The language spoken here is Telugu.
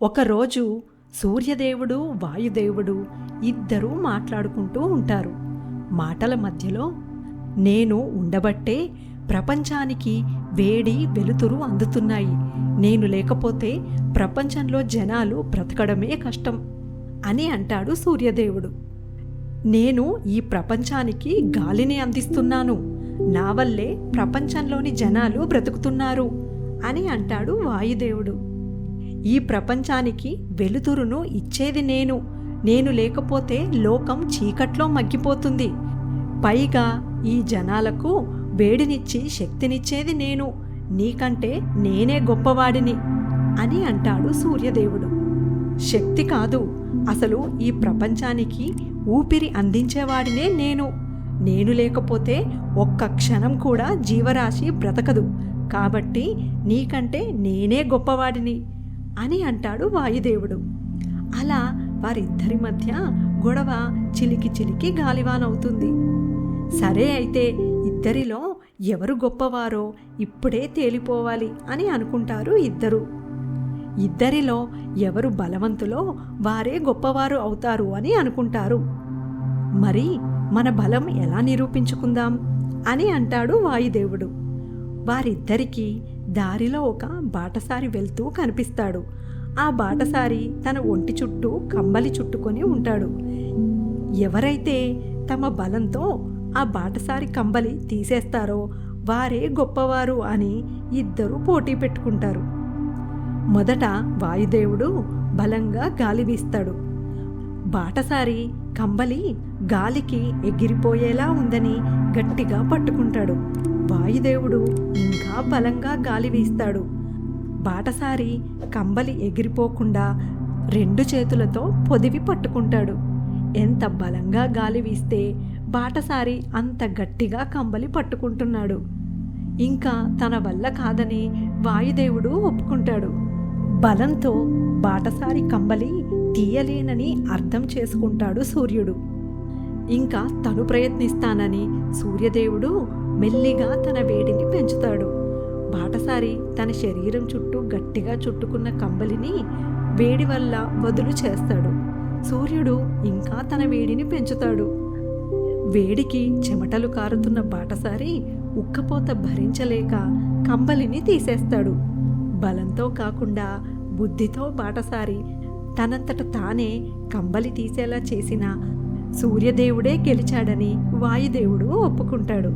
ఒకరోజు సూర్యదేవుడు వాయుదేవుడు ఇద్దరూ మాట్లాడుకుంటూ ఉంటారు. మాటల మధ్యలో నేను ఉండబట్టే ప్రపంచానికి వేడి వెలుతురు అందుతున్నాయి, నేను లేకపోతే ప్రపంచంలో జనాలు బ్రతకడమే కష్టం అని అంటాడు సూర్యదేవుడు. నేను ఈ ప్రపంచానికి గాలిని అందిస్తున్నాను, నా వల్లే ప్రపంచంలోని జనాలు బ్రతుకుతున్నారు అని అంటాడు వాయుదేవుడు. ఈ ప్రపంచానికి వెలుతురును ఇచ్చేది నేను లేకపోతే లోకం చీకట్లో మగ్గిపోతుంది, పైగా ఈ జనాలకు వేడినిచ్చి శక్తినిచ్చేది నీకంటే నేనే గొప్పవాడిని అని అంటాడు సూర్యదేవుడు. శక్తి కాదు, అసలు ఈ ప్రపంచానికి ఊపిరి అందించేవాడినే నేను లేకపోతే ఒక్క క్షణం కూడా జీవరాశి బ్రతకదు, కాబట్టి నీకంటే నేనే గొప్పవాడిని అని అంటాడు వాయుదేవుడు. అలా వారిద్దరి మధ్య గొడవ చిలికి చిలికి గాలివానవుతుంది. సరే అయితే ఇద్దరిలో ఎవరు గొప్పవారో ఇప్పుడే తేలిపోవాలి అని అనుకుంటారు ఇద్దరు. ఇద్దరిలో ఎవరు బలవంతులో వారే గొప్పవారు అవుతారు అని అనుకుంటారు. మరి మన బలం ఎలా నిరూపించుకుందాం అని అంటాడు వాయుదేవుడు. వారిద్దరికీ దారిలో ఒక బాటసారి వెళ్తూ కనిపిస్తాడు. ఆ బాటసారి తన ఒంటి చుట్టూ కంబలి చుట్టుకొని ఉంటాడు. ఎవరైతే తమ బలంతో ఆ బాటసారి కంబలి తీసేస్తారో వారే గొప్పవారు అని ఇద్దరు పోటీ పెట్టుకుంటారు. మొదట వాయుదేవుడు బలంగా గాలి వీస్తాడు. బాటసారి కంబలి గాలికి ఎగిరిపోయేలా ఉందని గట్టిగా పట్టుకుంటాడు. వాయుదేవుడు ఇంకా బలంగా గాలి వీస్తాడు. బాటసారి కంబలి ఎగిరిపోకుండా రెండు చేతులతో పొదివి పట్టుకుంటాడు. ఎంత బలంగా గాలి వీస్తే బాటసారి అంత గట్టిగా కంబలి పట్టుకుంటున్నాడు. ఇంకా తన వల్ల కాదని వాయుదేవుడు ఒప్పుకుంటాడు. బలంతో బాటసారి కంబలి తీయలేనని అర్థం చేసుకుంటాడు సూర్యుడు. ఇంకా తను ప్రయత్నిస్తానని సూర్యదేవుడు మెల్లిగా తన వేడిని పెంచుతాడు. బాటసారి తన శరీరం చుట్టూ గట్టిగా చుట్టుకున్న కంబలిని వేడి వల్ల వదులు చేస్తాడు. సూర్యుడు ఇంకా తన వేడిని పెంచుతాడు. వేడికి చెమటలు కారుతున్న బాటసారి ఉక్కపోత భరించలేక కంబలిని తీసేస్తాడు. బలంతో కాకుండా బుద్ధితో బాటసారి తనంతట తానే కంబలి తీసేలా చేసిన సూర్యదేవుడే గెలిచాడని వాయుదేవుడు ఒప్పుకుంటాడు.